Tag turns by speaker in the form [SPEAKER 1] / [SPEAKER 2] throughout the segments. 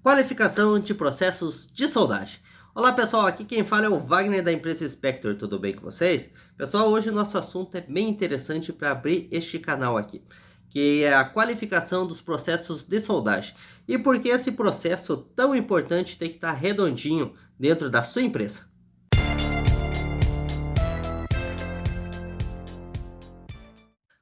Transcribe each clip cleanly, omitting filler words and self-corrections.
[SPEAKER 1] Qualificação de processos de soldagem. Olá pessoal, aqui quem fala é o Wagner da empresa Spector, tudo bem com vocês? Pessoal, hoje o nosso assunto é bem interessante para abrir este canal aqui, que é a qualificação dos processos de soldagem. E por que esse processo tão importante tem que estar redondinho dentro da sua empresa?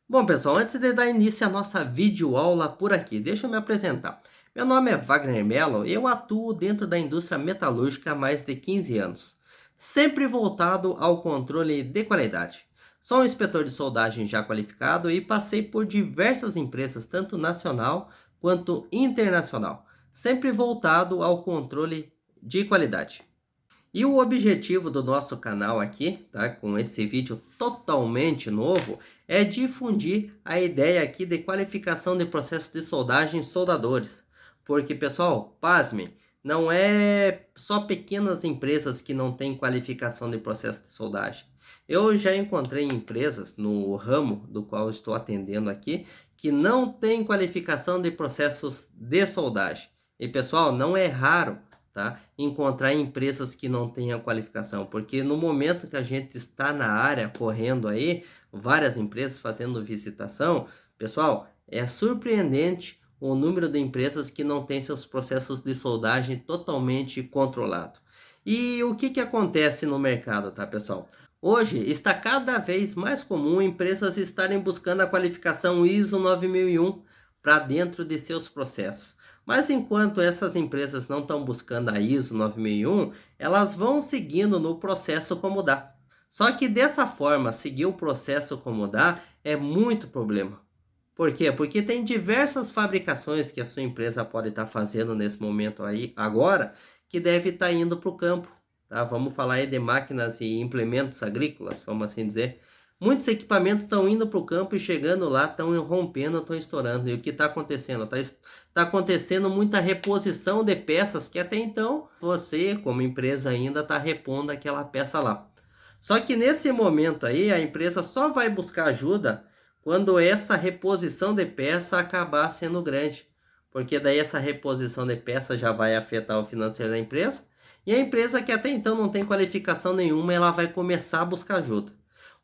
[SPEAKER 1] Bom pessoal, antes de dar início à nossa videoaula por aqui, deixa eu me apresentar. Meu nome é Wagner Mello e eu atuo dentro da indústria metalúrgica há mais de 15 anos, sempre voltado ao controle de qualidade. Sou um inspetor de soldagem já qualificado e passei por diversas empresas, tanto nacional quanto internacional, sempre voltado ao controle de qualidade. E o objetivo do nosso canal aqui, tá, com esse vídeo totalmente novo, é difundir a ideia aqui de qualificação de processo de soldagem em soldadores. Porque, pessoal, pasmem, não é só pequenas empresas que não têm qualificação de processo de soldagem. Eu já encontrei empresas no ramo do qual estou atendendo aqui que não têm qualificação de processos de soldagem. E, pessoal, não é raro, tá, encontrar empresas que não tenham qualificação, porque no momento que a gente está na área correndo aí, várias empresas fazendo visitação, pessoal, é surpreendente o número de empresas que não têm seus processos de soldagem totalmente controlados. E o que acontece no mercado, tá, pessoal? Hoje está cada vez mais comum empresas estarem buscando a qualificação ISO 9001 para dentro de seus processos. Mas enquanto essas empresas não estão buscando a ISO 9001, elas vão seguindo no processo como dá. Só que dessa forma, seguir o processo como dá é muito problema. Por quê? Porque tem diversas fabricações que a sua empresa pode estar fazendo nesse momento aí, agora, que deve estar indo para o campo. Tá? Vamos falar aí de máquinas e implementos agrícolas, vamos assim dizer. Muitos equipamentos estão indo para o campo e chegando lá, estão rompendo, estão estourando. E o que está acontecendo? Está acontecendo muita reposição de peças que até então você, como empresa, ainda está repondo aquela peça lá. Só que nesse momento aí, a empresa só vai buscar ajuda quando essa reposição de peça acabar sendo grande. Porque daí essa reposição de peça já vai afetar o financeiro da empresa. E a empresa que até então não tem qualificação nenhuma, ela vai começar a buscar ajuda.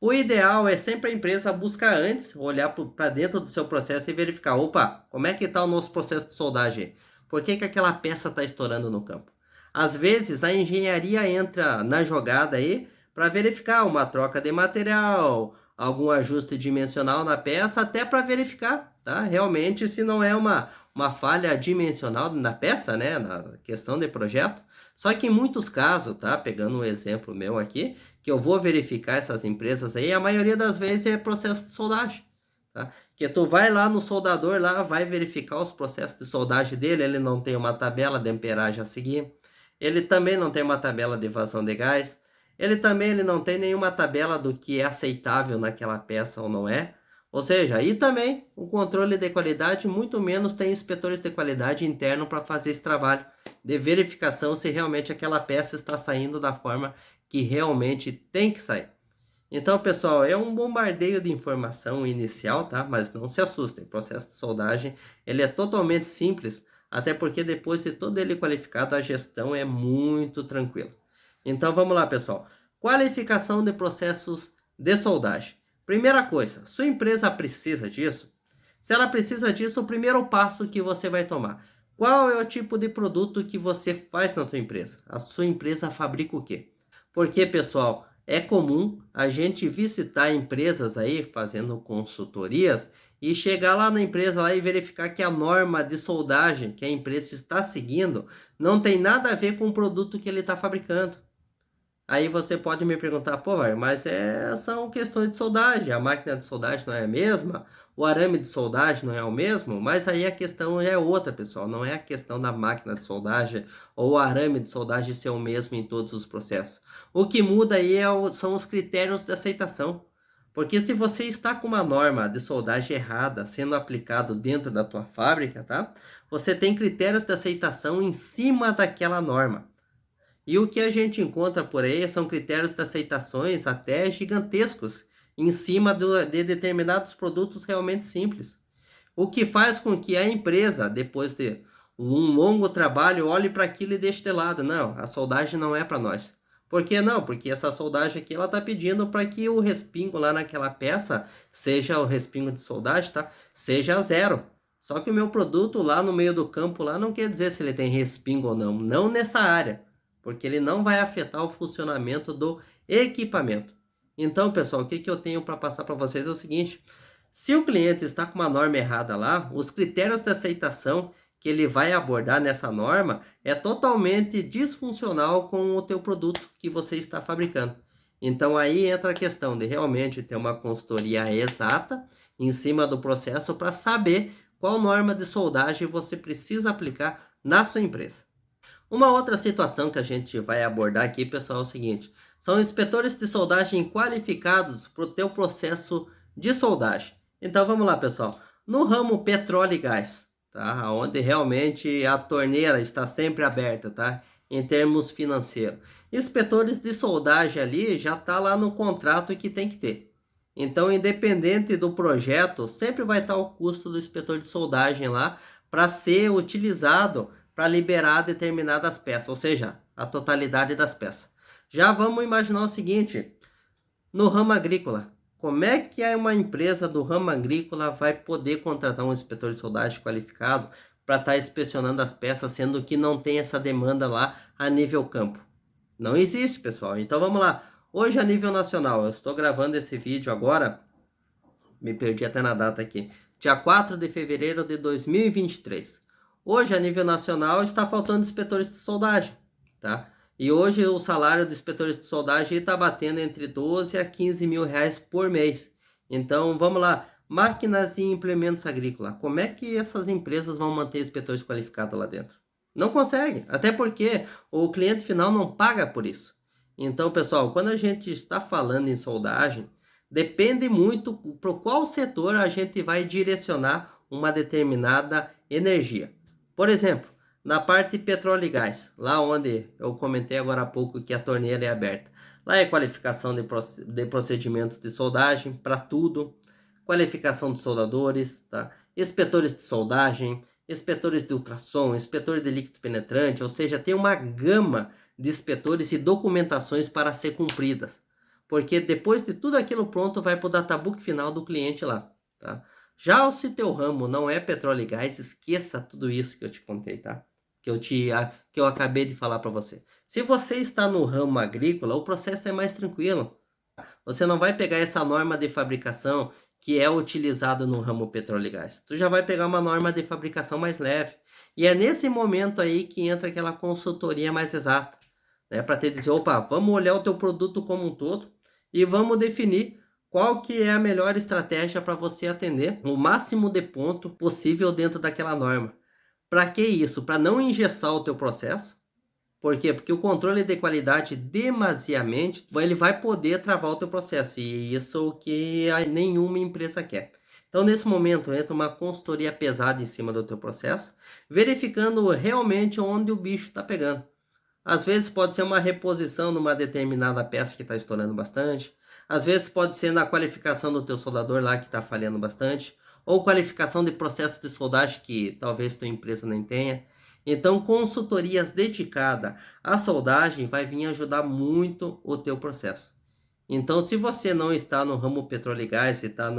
[SPEAKER 1] O ideal é sempre a empresa buscar antes, olhar para dentro do seu processo e verificar, opa, como é que está o nosso processo de soldagem? Por que aquela peça está estourando no campo? Às vezes a engenharia entra na jogada aí para verificar uma troca de material, algum ajuste dimensional na peça, até para verificar, tá? Realmente se não é uma falha dimensional na peça, né? Na questão de projeto. Só que em muitos casos, tá? Pegando um exemplo meu aqui, que eu vou verificar essas empresas aí, a maioria das vezes é processo de soldagem, tá? Que tu vai lá no soldador, lá vai verificar os processos de soldagem dele, ele não tem uma tabela de amperagem a seguir, ele também não tem uma tabela de vazão de gás, ele não tem nenhuma tabela do que é aceitável naquela peça ou não é. Ou seja, aí também o controle de qualidade, muito menos tem inspetores de qualidade interno para fazer esse trabalho de verificação se realmente aquela peça está saindo da forma que realmente tem que sair. Então, pessoal, é um bombardeio de informação inicial, tá? Mas não se assustem, o processo de soldagem ele é totalmente simples, até porque depois de todo ele qualificado, a gestão é muito tranquila. Então, vamos lá, pessoal. Qualificação de processos de soldagem. Primeira coisa, sua empresa precisa disso? Se ela precisa disso, o primeiro passo que você vai tomar. Qual é o tipo de produto que você faz na sua empresa? A sua empresa fabrica o quê? Porque, pessoal, é comum a gente visitar empresas aí fazendo consultorias e chegar lá na empresa lá e verificar que a norma de soldagem que a empresa está seguindo não tem nada a ver com o produto que ele está fabricando. Aí você pode me perguntar, pô, mas são questões de soldagem, a máquina de soldagem não é a mesma, o arame de soldagem não é o mesmo, mas aí a questão é outra, pessoal, não é a questão da máquina de soldagem ou o arame de soldagem ser o mesmo em todos os processos. O que muda aí são os critérios de aceitação, porque se você está com uma norma de soldagem errada sendo aplicado dentro da tua fábrica, tá? Você tem critérios de aceitação em cima daquela norma. E o que a gente encontra por aí são critérios de aceitações até gigantescos em cima de determinados produtos realmente simples. O que faz com que a empresa, depois de um longo trabalho, olhe para aquilo e deixe de lado. Não, a soldagem não é para nós. Por que não? Porque essa soldagem aqui, ela tá pedindo para que o respingo lá naquela peça, seja o respingo de soldagem, tá? Seja zero. Só que o meu produto lá no meio do campo lá não quer dizer se ele tem respingo ou não. Não nessa área. Porque ele não vai afetar o funcionamento do equipamento. Então, pessoal, o que eu tenho para passar para vocês é o seguinte. Se o cliente está com uma norma errada lá, os critérios de aceitação que ele vai abordar nessa norma é totalmente disfuncional com o teu produto que você está fabricando. Então aí entra a questão de realmente ter uma consultoria exata em cima do processo para saber qual norma de soldagem você precisa aplicar na sua empresa. Uma outra situação que a gente vai abordar aqui, pessoal, é o seguinte. São inspetores de soldagem qualificados para o teu processo de soldagem. Então vamos lá, pessoal. No ramo petróleo e gás, tá? Onde realmente a torneira está sempre aberta, tá? Em termos financeiros. Inspetores de soldagem ali já está lá no contrato que tem que ter. Então, independente do projeto, sempre vai estar o custo do inspetor de soldagem lá para ser utilizado para liberar determinadas peças, ou seja, a totalidade das peças. Já vamos imaginar o seguinte, no ramo agrícola, como é que uma empresa do ramo agrícola vai poder contratar um inspetor de soldagem qualificado para estar inspecionando as peças, sendo que não tem essa demanda lá a nível campo? Não existe, pessoal. Então vamos lá. Hoje a nível nacional, eu estou gravando esse vídeo agora, me perdi até na data aqui, dia 4 de fevereiro de 2023. Hoje, a nível nacional, está faltando inspetores de soldagem, tá? E hoje o salário de inspetores de soldagem está batendo entre 12 a 15 mil reais por mês. Então, vamos lá. Máquinas e implementos agrícolas. Como é que essas empresas vão manter inspetores qualificados lá dentro? Não consegue, até porque o cliente final não paga por isso. Então, pessoal, quando a gente está falando em soldagem, depende muito para qual setor a gente vai direcionar uma determinada energia. Por exemplo, na parte de petróleo e gás, lá onde eu comentei agora há pouco que a torneira é aberta. Lá é qualificação de procedimentos de soldagem para tudo, qualificação de soldadores, tá? Inspetores de soldagem, inspetores de ultrassom, inspetores de líquido penetrante, ou seja, tem uma gama de inspetores e documentações para ser cumpridas. Porque depois de tudo aquilo pronto, vai para o databook final do cliente lá, tá? Já se teu ramo não é petróleo e gás, esqueça tudo isso que eu te contei, tá? Que eu acabei de falar para você. Se você está no ramo agrícola, o processo é mais tranquilo. Você não vai pegar essa norma de fabricação que é utilizada no ramo petróleo e gás. Tu já vai pegar uma norma de fabricação mais leve. E é nesse momento aí que entra aquela consultoria mais exata, né? Para te dizer, opa, vamos olhar o teu produto como um todo e vamos definir qual que é a melhor estratégia para você atender o máximo de ponto possível dentro daquela norma. Para que isso? Para não engessar o teu processo. Por quê? Porque o controle de qualidade demasiadamente, ele vai poder travar o teu processo. E isso é o que nenhuma empresa quer. Então, nesse momento, entra uma consultoria pesada em cima do teu processo, verificando realmente onde o bicho está pegando. Às vezes pode ser uma reposição numa determinada peça que está estourando bastante. Às vezes pode ser na qualificação do teu soldador lá que está falhando bastante. Ou qualificação de processo de soldagem que talvez tua empresa nem tenha. Então, consultorias dedicadas à soldagem vai vir ajudar muito o teu processo. Então, se você não está no ramo petróleo e gás, se está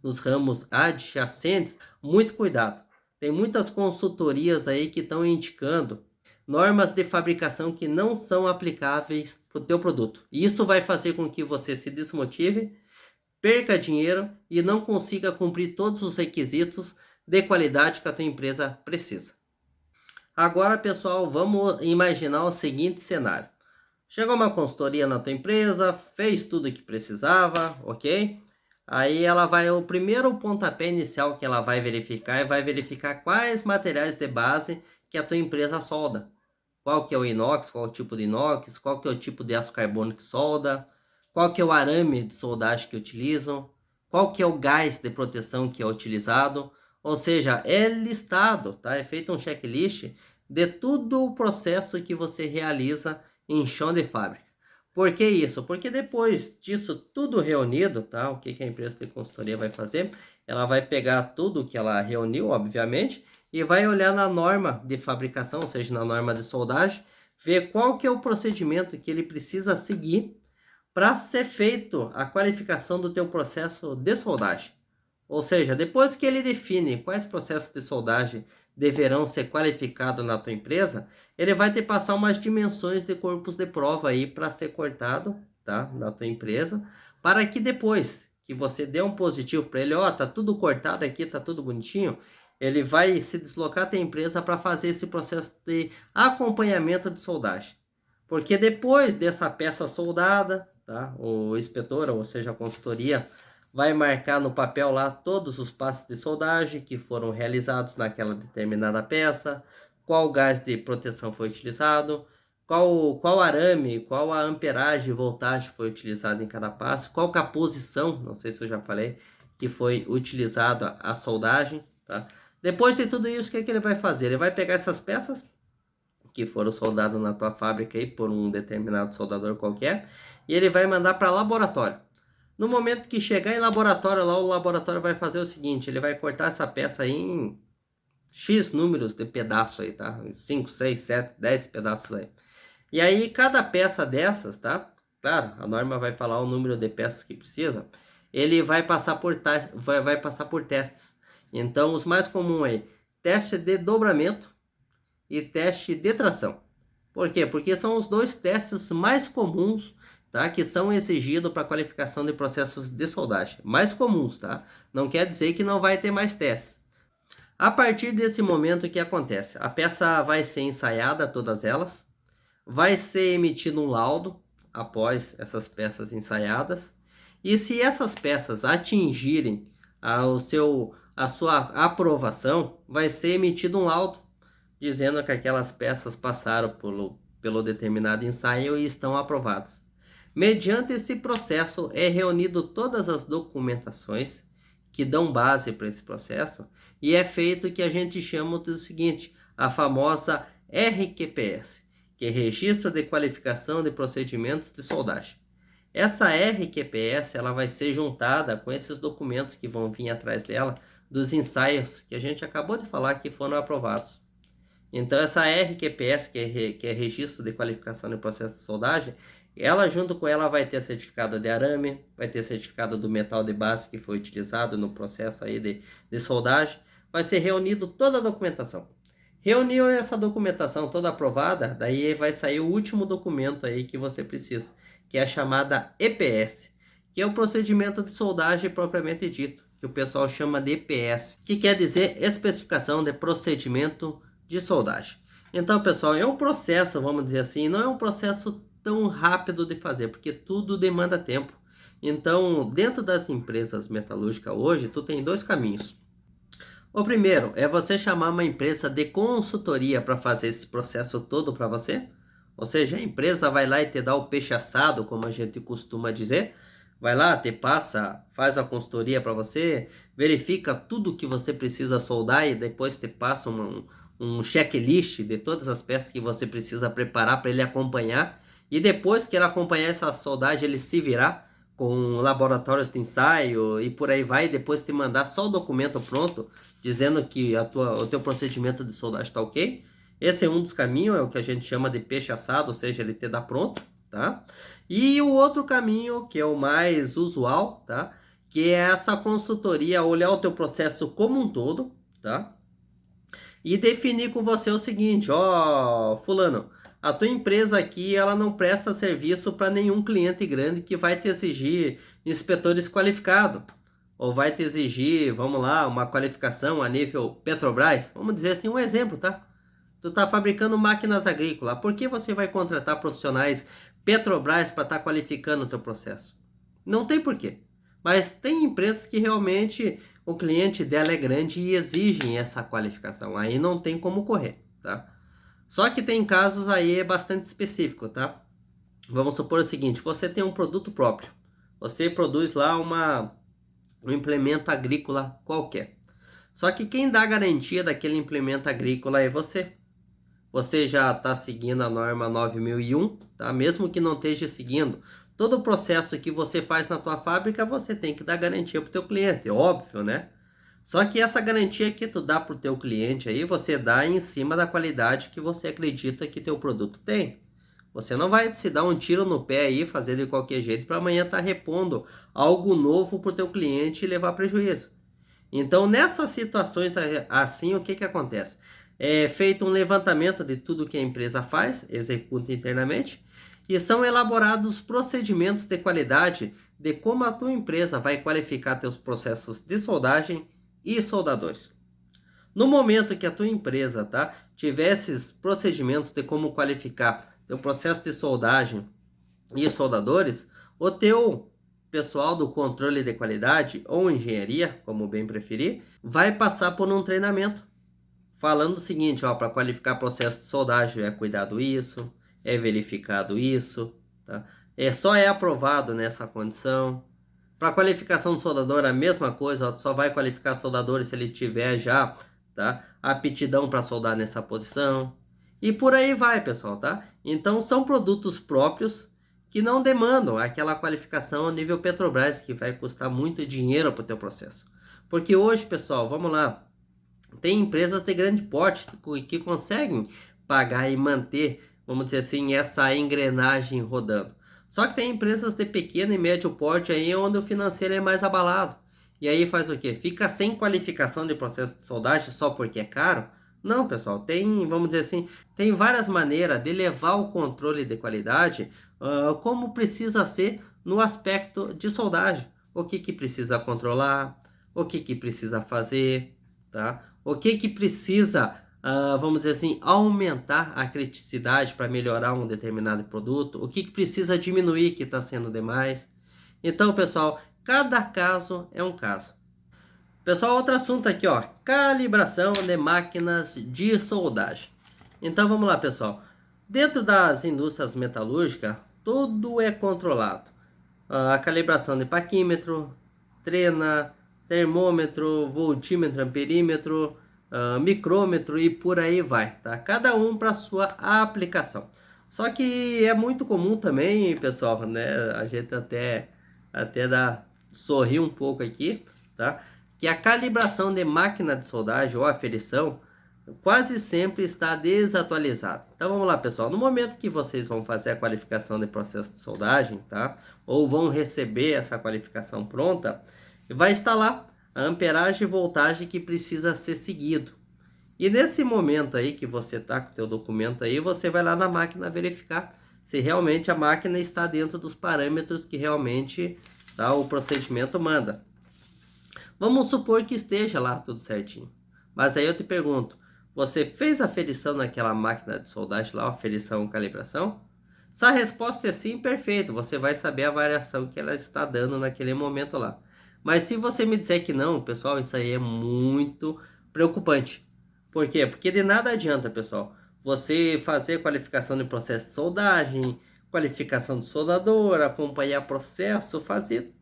[SPEAKER 1] nos ramos adjacentes, muito cuidado. Tem muitas consultorias aí que estão indicando normas de fabricação que não são aplicáveis para o teu produto. Isso vai fazer com que você se desmotive, perca dinheiro e não consiga cumprir todos os requisitos de qualidade que a tua empresa precisa. Agora, pessoal, vamos imaginar o seguinte cenário. Chegou uma consultoria na tua empresa, fez tudo o que precisava, ok? Aí ela vai, o primeiro pontapé inicial que ela vai verificar é vai verificar quais materiais de base que a tua empresa solda. Qual que é o inox, qual é o tipo de inox, qual que é o tipo de aço carbono que solda, qual que é o arame de soldagem que utilizam, qual que é o gás de proteção que é utilizado. Ou seja, é listado, tá? É feito um checklist de todo o processo que você realiza em chão de fábrica. Por que isso? Porque depois disso tudo reunido, tá? O que a empresa de consultoria vai fazer? Ela vai pegar tudo que ela reuniu, obviamente, e vai olhar na norma de fabricação, ou seja, na norma de soldagem, ver qual que é o procedimento que ele precisa seguir para ser feito a qualificação do teu processo de soldagem. Ou seja, depois que ele define quais processos de soldagem deverão ser qualificados na tua empresa, ele vai te passar umas dimensões de corpos de prova aí para ser cortado, tá, na tua empresa, para que depois que você dê um positivo para ele, ó, tá tudo cortado aqui, tá tudo bonitinho, ele vai se deslocar até a empresa para fazer esse processo de acompanhamento de soldagem. Porque depois dessa peça soldada, tá, o inspetor, ou seja, a consultoria, vai marcar no papel lá todos os passos de soldagem que foram realizados naquela determinada peça, qual gás de proteção foi utilizado, qual arame, qual a amperagem e voltagem foi utilizado em cada passo, qual que a posição, não sei se eu já falei, que foi utilizada a soldagem, tá? Depois de tudo isso, o que ele vai fazer? Ele vai pegar essas peças que foram soldadas na tua fábrica aí por um determinado soldador qualquer, e ele vai mandar para laboratório. No momento que chegar em laboratório, lá o laboratório vai fazer o seguinte, ele vai cortar essa peça aí em X números de pedaços aí, tá? 5, 6, 7, 10 pedaços aí. E aí cada peça dessas, tá? Claro, a norma vai falar o número de peças que precisa. Ele vai passar vai passar por testes. Então os mais comuns aí, teste de dobramento e teste de tração. Por quê? Porque são os dois testes mais comuns, tá, que são exigidos para qualificação de processos de soldagem. Mais comuns, tá? Não quer dizer que não vai ter mais testes. A partir desse momento, o que acontece? A peça vai ser ensaiada, todas elas, vai ser emitido um laudo após essas peças ensaiadas, e se essas peças atingirem a sua aprovação, vai ser emitido um laudo dizendo que aquelas peças passaram pelo determinado ensaio e estão aprovadas. Mediante esse processo, é reunido todas as documentações que dão base para esse processo e é feito o que a gente chama do seguinte, a famosa RQPS, que é Registro de Qualificação de Procedimentos de Soldagem. Essa RQPS ela vai ser juntada com esses documentos que vão vir atrás dela, dos ensaios que a gente acabou de falar que foram aprovados. Então essa RQPS, que é Registro de Qualificação de Processo de Soldagem, ela junto com ela vai ter certificado de arame, vai ter certificado do metal de base que foi utilizado no processo aí de soldagem, vai ser reunido toda a documentação. Reuniu essa documentação toda aprovada, daí vai sair o último documento aí que você precisa, que é a chamada EPS, que é o procedimento de soldagem propriamente dito, que o pessoal chama de EPS, que quer dizer Especificação de Procedimento de Soldagem. Então, pessoal, é um processo, vamos dizer assim, não é um processo tão rápido de fazer, porque tudo demanda tempo. Então, dentro das empresas metalúrgicas hoje, tu tem dois caminhos. O primeiro é você chamar uma empresa de consultoria para fazer esse processo todo para você. Ou seja, a empresa vai lá e te dá o peixe assado, como a gente costuma dizer. Vai lá, te passa, faz a consultoria para você, verifica tudo que você precisa soldar e depois te passa um checklist de todas as peças que você precisa preparar para ele acompanhar. E depois que ele acompanhar essa soldagem, ele se virar com laboratórios de ensaio e por aí vai, e depois te mandar só o documento pronto, dizendo que o teu procedimento de soldagem está ok. Esse é um dos caminhos, é o que a gente chama de peixe assado, ou seja, ele te dá pronto, tá? E o outro caminho, que é o mais usual, tá? Que é essa consultoria, olhar o teu processo como um todo, tá? E definir com você o seguinte, ó, fulano, a tua empresa aqui, ela não presta serviço para nenhum cliente grande que vai te exigir inspetores qualificados, ou vai te exigir, vamos lá, uma qualificação a nível Petrobras, vamos dizer assim, um exemplo, tá? Tu tá fabricando máquinas agrícolas, por que você vai contratar profissionais Petrobras para estar qualificando o teu processo? Não tem porquê. Mas tem empresas que realmente o cliente dela é grande e exigem essa qualificação. Aí não tem como correr, tá? Só que tem casos aí bastante específicos, tá? Vamos supor o seguinte, você tem um produto próprio. Você produz lá um implemento agrícola qualquer. Só que quem dá a garantia daquele implemento agrícola é você. Você já está seguindo a norma 9001, tá? Mesmo que não esteja seguindo, todo o processo que você faz na tua fábrica, você tem que dar garantia para o teu cliente, óbvio, né? Só que essa garantia que tu dá para o teu cliente aí, você dá em cima da qualidade que você acredita que teu produto tem. Você não vai se dar um tiro no pé aí, fazer de qualquer jeito para amanhã estar repondo algo novo para o teu cliente e levar prejuízo. Então, nessas situações assim, o que que acontece? É feito um levantamento de tudo que a empresa faz, executa internamente, e são elaborados procedimentos de qualidade de como a tua empresa vai qualificar teus processos de soldagem e soldadores. No momento que a tua empresa, tá, tiver esses procedimentos de como qualificar teu processo de soldagem e soldadores, o teu pessoal do controle de qualidade ou engenharia, como bem preferir, vai passar por um treinamento falando o seguinte, ó, para qualificar processo de soldagem é cuidado isso, é verificado isso, tá? Só é aprovado nessa condição. Para qualificação do soldador, a mesma coisa, ó, só vai qualificar soldador se ele tiver já, tá, aptidão para soldar nessa posição. E por aí vai, pessoal, tá? Então são produtos próprios que não demandam aquela qualificação a nível Petrobras, que vai custar muito dinheiro para o teu processo. Porque hoje, pessoal, vamos lá, tem empresas de grande porte que conseguem pagar e manter, vamos dizer assim, essa engrenagem rodando. Só que tem empresas de pequeno e médio porte aí onde o financeiro é mais abalado. E aí faz o quê? Fica sem qualificação de processo de soldagem só porque é caro? Não, pessoal, tem, vamos dizer assim, tem várias maneiras de levar o controle de qualidade como precisa ser no aspecto de soldagem. O que que precisa controlar, o que que precisa fazer, tá? O que que precisa, vamos dizer assim, aumentar a criticidade para melhorar um determinado produto? O que que precisa diminuir que está sendo demais? Então, pessoal, cada caso é um caso. Pessoal, outro assunto aqui, ó, calibração de máquinas de soldagem. Então, vamos lá, pessoal. Dentro das indústrias metalúrgicas, tudo é controlado. A calibração de paquímetro, trena, termômetro, voltímetro, amperímetro, micrômetro e por aí vai, tá? Cada um para sua aplicação. Só que é muito comum também, pessoal, né? A gente até dá sorrir um pouco aqui, tá? Que a calibração de máquina de soldagem ou aferição quase sempre está desatualizada. Então vamos lá, pessoal. No momento que vocês vão fazer a qualificação de processo de soldagem, tá? Ou vão receber essa qualificação pronta, vai estar lá a amperagem e voltagem que precisa ser seguido. E nesse momento aí que você tá com o teu documento aí, você vai lá na máquina verificar se realmente a máquina está dentro dos parâmetros que realmente, tá, o procedimento manda. Vamos supor que esteja lá tudo certinho. Mas aí eu te pergunto, você fez a aferição naquela máquina de soldagem lá, aferição calibração? Se a resposta é sim, perfeito, você vai saber a variação que ela está dando naquele momento lá. Mas se você me disser que não, pessoal, isso aí é muito preocupante. Por quê? Porque de nada adianta, pessoal, você fazer qualificação de processo de soldagem, qualificação de soldador, acompanhar processo, fazer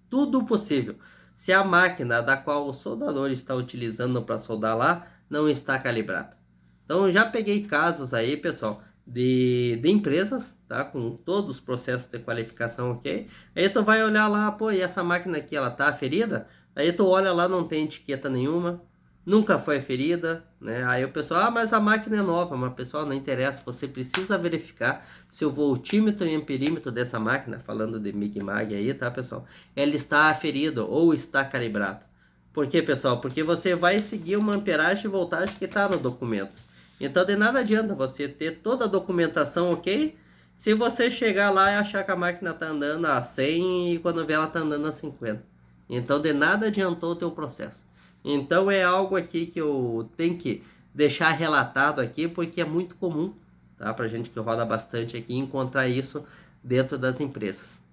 [SPEAKER 1] tudo possível. Se a máquina da qual o soldador está utilizando para soldar lá não está calibrada. Então já peguei casos aí, pessoal, de empresas, tá? Com todos os processos de qualificação, ok? Aí tu vai olhar lá, pô, e essa máquina aqui, ela tá aferida? Aí tu olha lá, não tem etiqueta nenhuma, nunca foi aferida, né? Aí o pessoal, mas a máquina é nova, mas pessoal, não interessa, você precisa verificar se o voltímetro e amperímetro dessa máquina, falando de MIG-MAG aí, tá, pessoal? Ele está aferido ou está calibrado. Por quê, pessoal? Porque você vai seguir uma amperagem e voltagem que está no documento. Então, de nada adianta você ter toda a documentação ok, se você chegar lá e achar que a máquina está andando a 100 e quando vê ela está andando a 50. Então, de nada adiantou o teu processo. Então, é algo aqui que eu tenho que deixar relatado aqui, porque é muito comum, tá? Para gente que roda bastante aqui, encontrar isso dentro das empresas.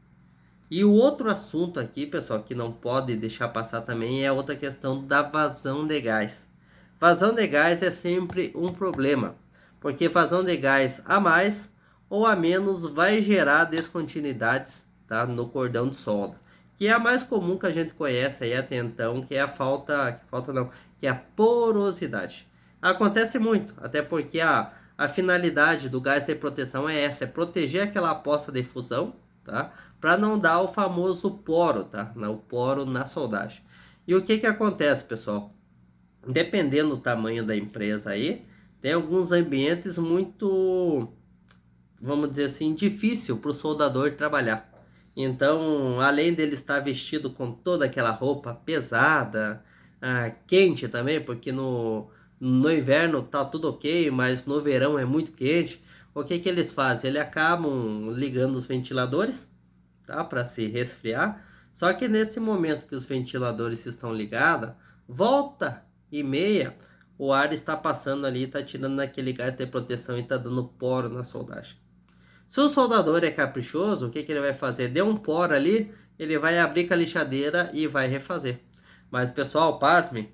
[SPEAKER 1] E o outro assunto aqui, pessoal, que não pode deixar passar também é outra questão da vazão de gás. Vazão de gás é sempre um problema, porque vazão de gás a mais ou a menos vai gerar descontinuidades, tá, no cordão de solda, que é a mais comum que a gente conhece aí até então, que é que é a porosidade. Acontece muito, até porque a finalidade do gás de proteção é essa, é proteger aquela poça de fusão, tá? Para não dar o famoso poro, tá? O poro na soldagem. E o que que acontece, pessoal? Dependendo do tamanho da empresa aí, tem alguns ambientes muito, vamos dizer assim, difícil para o soldador trabalhar. Então, além dele estar vestido com toda aquela roupa pesada, quente também, porque no inverno tá tudo ok, mas no verão é muito quente. O que que eles fazem? Eles acabam ligando os ventiladores, tá, para se resfriar. Só que nesse momento que os ventiladores estão ligados, volta e meia, o ar está passando ali, está tirando aquele gás de proteção e está dando poro na soldagem. Se o soldador é caprichoso, o que que ele vai fazer? Deu um poro ali, ele vai abrir com a lixadeira e vai refazer. Mas pessoal, pasme,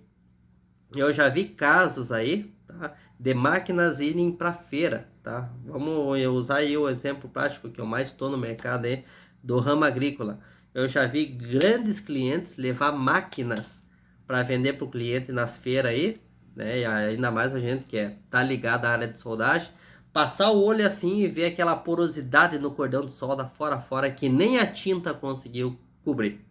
[SPEAKER 1] eu já vi casos aí, tá, de máquinas irem para feira, tá? Vamos usar aí o exemplo prático que eu mais estou no mercado aí, do ramo agrícola. Eu já vi grandes clientes levar máquinas para vender para o cliente nas feiras aí, né? E ainda mais a gente que tá ligado à área de soldagem, passar o olho assim e ver aquela porosidade no cordão de solda fora que nem a tinta conseguiu cobrir.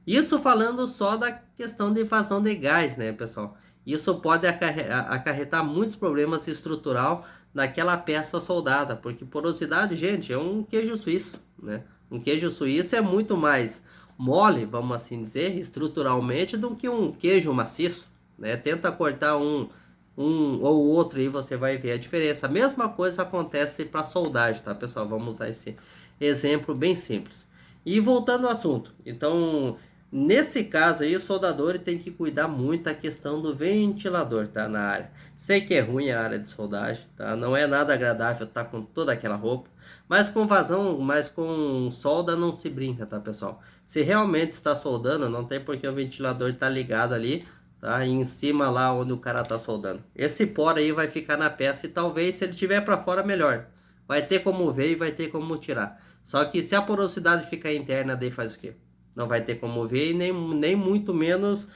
[SPEAKER 1] Isso falando só da questão de evasão de gás, né, pessoal? Isso pode acarretar muitos problemas estrutural naquela peça soldada, porque porosidade, gente, é um queijo suíço, né? Um queijo suíço é muito mais mole, vamos assim dizer, estruturalmente, do que um queijo maciço, né? Tenta cortar um ou outro e você vai ver a diferença. A mesma coisa acontece para soldagem, tá, pessoal? Vamos usar esse exemplo bem simples. E voltando ao assunto, então nesse caso aí, o soldador tem que cuidar muito da questão do ventilador, tá? Na área. Sei que é ruim a área de soldagem, tá? Não é nada agradável estar com toda aquela roupa, mas com vazão, mas com solda não se brinca, tá, pessoal? Se realmente está soldando, não tem porque o ventilador tá ligado ali, tá? E em cima lá onde o cara tá soldando. Esse poro aí vai ficar na peça e talvez se ele tiver para fora melhor. Vai ter como ver e vai ter como tirar. Só que se a porosidade ficar interna, daí faz o quê? Não vai ter como ver e nem muito menos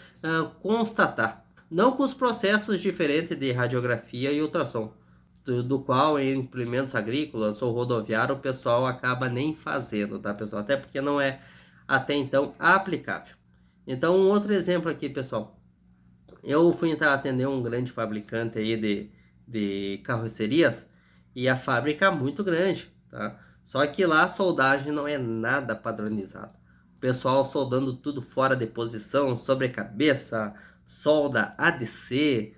[SPEAKER 1] constatar. Não com os processos diferentes de radiografia e ultrassom, do qual em implementos agrícolas ou rodoviário o pessoal acaba nem fazendo, tá, pessoal? Até porque não é até então aplicável. Então, um outro exemplo aqui, pessoal. Eu fui entrar atender um grande fabricante aí de carrocerias e a fábrica é muito grande, tá? Só que lá a soldagem não é nada padronizada. O pessoal soldando tudo fora de posição, sobre cabeça, solda ADC,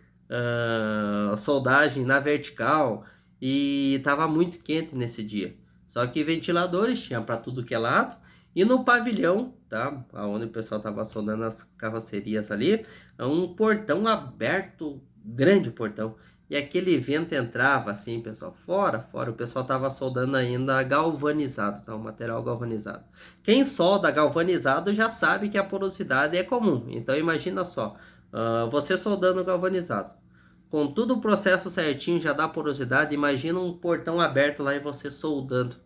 [SPEAKER 1] soldagem na vertical e tava muito quente nesse dia. Só que ventiladores tinha para tudo que é lado e no pavilhão, tá? Onde o pessoal tava soldando as carrocerias ali, um portão aberto, grande portão. E aquele vento entrava assim, pessoal, fora. O pessoal tava soldando ainda galvanizado, tá? Um material galvanizado. Quem solda galvanizado já sabe que a porosidade é comum. Então imagina só, você soldando galvanizado. Com todo o processo certinho, já dá porosidade. Imagina um portão aberto lá e você soldando.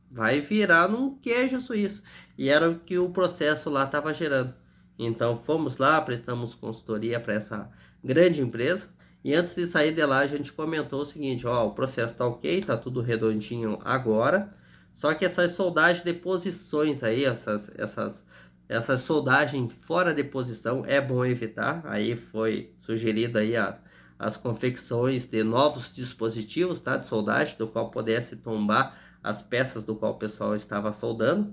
[SPEAKER 1] Vai virar num queijo suíço. E era o que o processo lá estava gerando. Então fomos lá, prestamos consultoria para essa grande empresa. E antes de sair de lá, a gente comentou o seguinte: ó, o processo está ok, tá tudo redondinho agora. Só que essas soldagens de posições aí, essas soldagens fora de posição é bom evitar. Aí foi sugerido aí as confecções de novos dispositivos, tá, de soldagem, do qual pudesse tombar as peças do qual o pessoal estava soldando,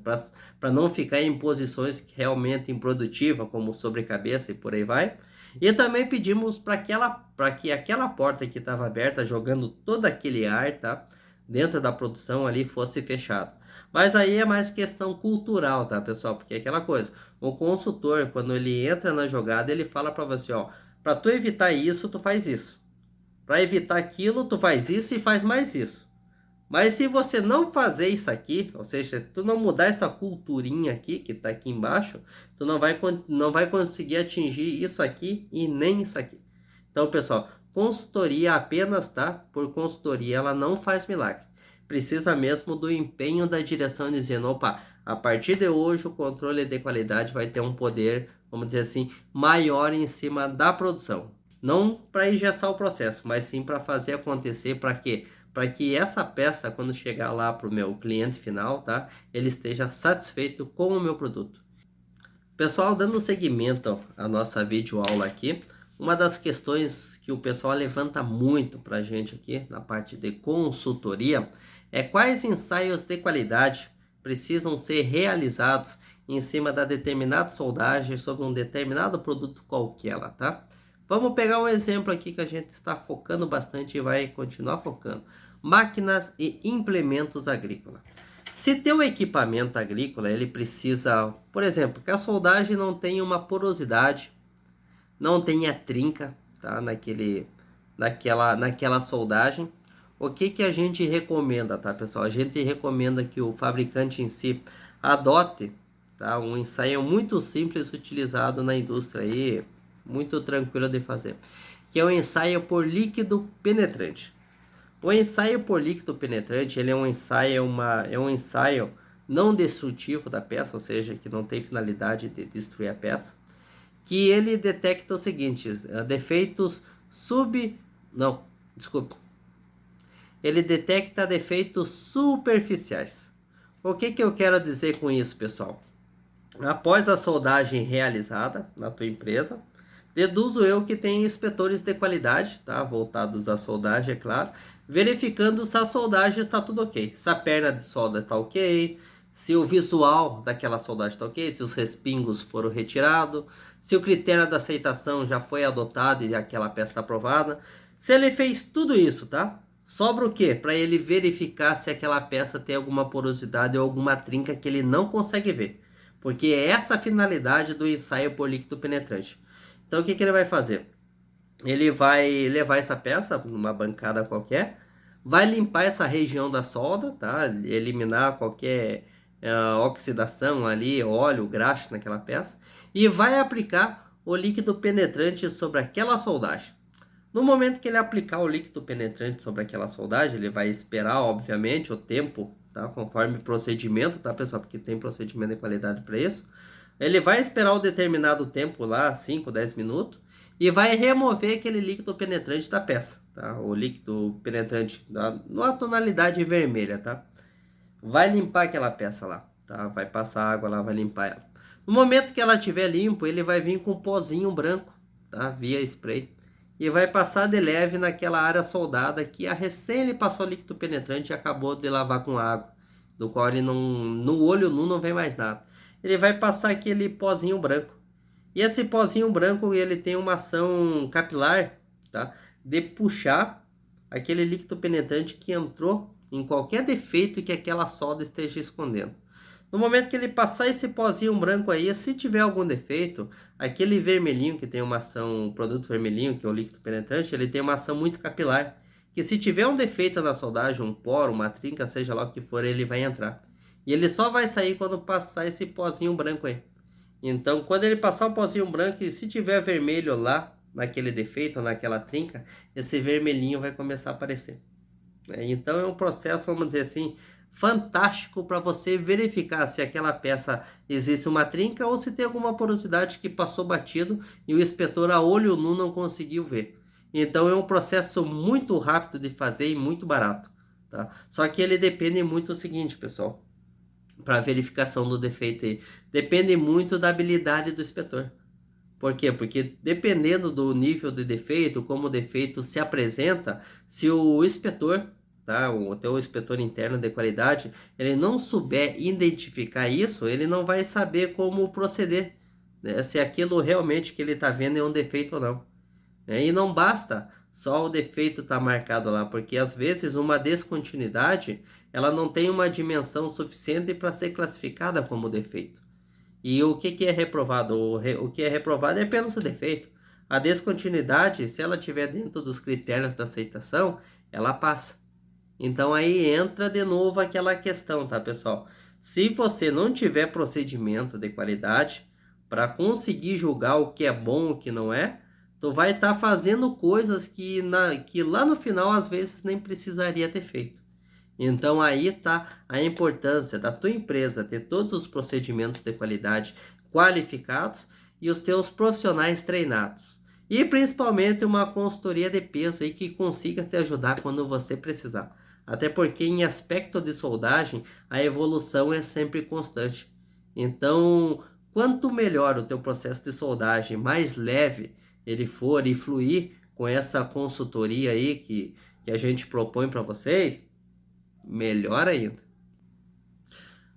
[SPEAKER 1] para não ficar em posições realmente improdutivas, como sobrecabeça e por aí vai. E também pedimos para que aquela porta que estava aberta, jogando todo aquele ar, tá, dentro da produção ali, fosse fechado. Mas aí é mais questão cultural, tá, pessoal? Porque é aquela coisa, o consultor, quando ele entra na jogada, ele fala para você, ó, para tu evitar isso, tu faz isso. Para evitar aquilo, tu faz isso e faz mais isso. Mas se você não fazer isso aqui, ou seja, tu não mudar essa culturinha aqui, que tá aqui embaixo, tu não vai conseguir atingir isso aqui e nem isso aqui. Então, pessoal, consultoria apenas, tá? Por consultoria, ela não faz milagre. Precisa mesmo do empenho da direção dizendo, opa, a partir de hoje o controle de qualidade vai ter um poder, vamos dizer assim, maior em cima da produção. Não para engessar o processo, mas sim para fazer acontecer, para quê? Para que essa peça, quando chegar lá para o meu cliente final, tá? Ele esteja satisfeito com o meu produto. Pessoal, dando seguimento à nossa videoaula aqui, uma das questões que o pessoal levanta muito para a gente aqui na parte de consultoria é quais ensaios de qualidade precisam ser realizados em cima da determinada soldagem sobre um determinado produto qualquer, tá? Vamos pegar um exemplo aqui que a gente está focando bastante e vai continuar focando. Máquinas e implementos agrícolas. Se teu equipamento agrícola, ele precisa, por exemplo, que a soldagem não tenha uma porosidade, não tenha trinca, tá? Naquela soldagem. O que a gente recomenda, tá, pessoal? A gente recomenda que o fabricante em si adote, tá, um ensaio muito simples utilizado na indústria aí, muito tranquilo de fazer, que é o ensaio por líquido penetrante. O ensaio por líquido penetrante, ele é um ensaio não destrutivo da peça, ou seja, que não tem finalidade de destruir a peça, que ele detecta os seguintes, defeitos não, desculpa. Ele detecta defeitos superficiais. O que eu quero dizer com isso, pessoal? Após a soldagem realizada na tua empresa, deduzo eu que tem inspetores de qualidade, tá? Voltados à soldagem, é claro, verificando se a soldagem está tudo ok. Se a perna de solda está ok, se o visual daquela soldagem está ok, se os respingos foram retirados, se o critério da aceitação já foi adotado e aquela peça está aprovada. Se ele fez tudo isso, tá? Sobra o quê? Para ele verificar se aquela peça tem alguma porosidade ou alguma trinca que ele não consegue ver. Porque é essa a finalidade do ensaio por líquido penetrante. Então o que ele vai fazer? Ele vai levar essa peça numa bancada qualquer, vai limpar essa região da solda, tá? Eliminar qualquer oxidação ali, óleo, graxa naquela peça, e vai aplicar o líquido penetrante sobre aquela soldagem. No momento que ele aplicar o líquido penetrante sobre aquela soldagem, ele vai esperar, obviamente, o tempo, tá? Conforme procedimento, tá, pessoal? Porque tem procedimento de qualidade para isso. Ele vai esperar um determinado tempo lá, 5, 10 minutos, e vai remover aquele líquido penetrante da peça, tá? O líquido penetrante numa tonalidade vermelha, tá? Vai limpar aquela peça lá, tá? Vai passar água lá, vai limpar ela. No momento que ela estiver limpo, ele vai vir com um pozinho branco, tá? Via spray. E vai passar de leve naquela área soldada que a recém ele passou líquido penetrante e acabou de lavar com água, do qual ele não, no olho nu não vê mais nada. Ele vai passar aquele pozinho branco. E esse pozinho branco, ele tem uma ação capilar, tá? De puxar aquele líquido penetrante que entrou em qualquer defeito que aquela solda esteja escondendo. No momento que ele passar esse pozinho branco aí, se tiver algum defeito, aquele vermelhinho que tem uma ação, o produto vermelhinho, que é o líquido penetrante, ele tem uma ação muito capilar, que se tiver um defeito na soldagem, um poro, uma trinca, seja lá o que for, ele vai entrar. E ele só vai sair quando passar esse pozinho branco aí. Então, quando ele passar o pozinho branco, e se tiver vermelho lá, naquele defeito, naquela trinca, esse vermelhinho vai começar a aparecer. Então é um processo, vamos dizer assim, fantástico para você verificar se aquela peça existe uma trinca ou se tem alguma porosidade que passou batido e o inspetor a olho nu não conseguiu ver. Então é um processo muito rápido de fazer e muito barato, tá? Só que ele depende muito do seguinte, pessoal, para verificação do defeito aí, depende muito da habilidade do inspetor. Por quê? Porque dependendo do nível de defeito, como o defeito se apresenta, se o inspetor, tá, o teu inspetor interno de qualidade, ele não souber identificar isso, ele não vai saber como proceder, né, se aquilo realmente que ele está vendo é um defeito ou não. E não basta só o defeito estar marcado lá, porque às vezes uma descontinuidade, ela não tem uma dimensão suficiente para ser classificada como defeito. E o que é reprovado? O que é reprovado é pelo seu defeito. A descontinuidade, se ela estiver dentro dos critérios da aceitação, ela passa. Então aí entra de novo aquela questão, tá, pessoal? Se você não tiver procedimento de qualidade para conseguir julgar o que é bom e o que não é, tu vai estar fazendo coisas que lá no final às vezes nem precisaria ter feito. Então aí está a importância da tua empresa ter todos os procedimentos de qualidade qualificados e os teus profissionais treinados. E principalmente uma consultoria de peso aí que consiga te ajudar quando você precisar. Até porque em aspecto de soldagem, a evolução é sempre constante. Então, Quanto melhor o teu processo de soldagem, mais leve ele for e fluir com essa consultoria aí que a gente propõe para vocês, melhor ainda.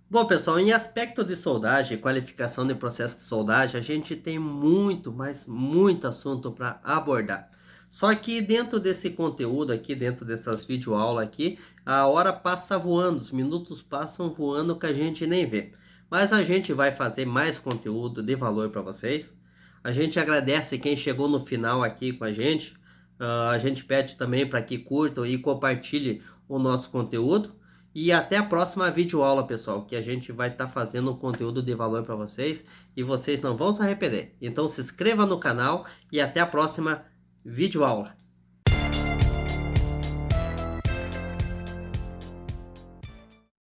[SPEAKER 1] Bom, pessoal, em aspecto de soldagem, qualificação de processo de soldagem, a gente tem muito, mas muito assunto para abordar. Só que dentro desse conteúdo aqui, dentro dessas videoaulas aqui, a hora passa voando, os minutos passam voando que a gente nem vê. Mas a gente vai fazer mais conteúdo de valor para vocês. A gente agradece quem chegou no final aqui com a gente. A gente pede também para que curtam e compartilhem o nosso conteúdo. E até a próxima videoaula, pessoal, que a gente vai estar fazendo um conteúdo de valor para vocês e vocês não vão se arrepender. Então se inscreva no canal e até a próxima videoaula.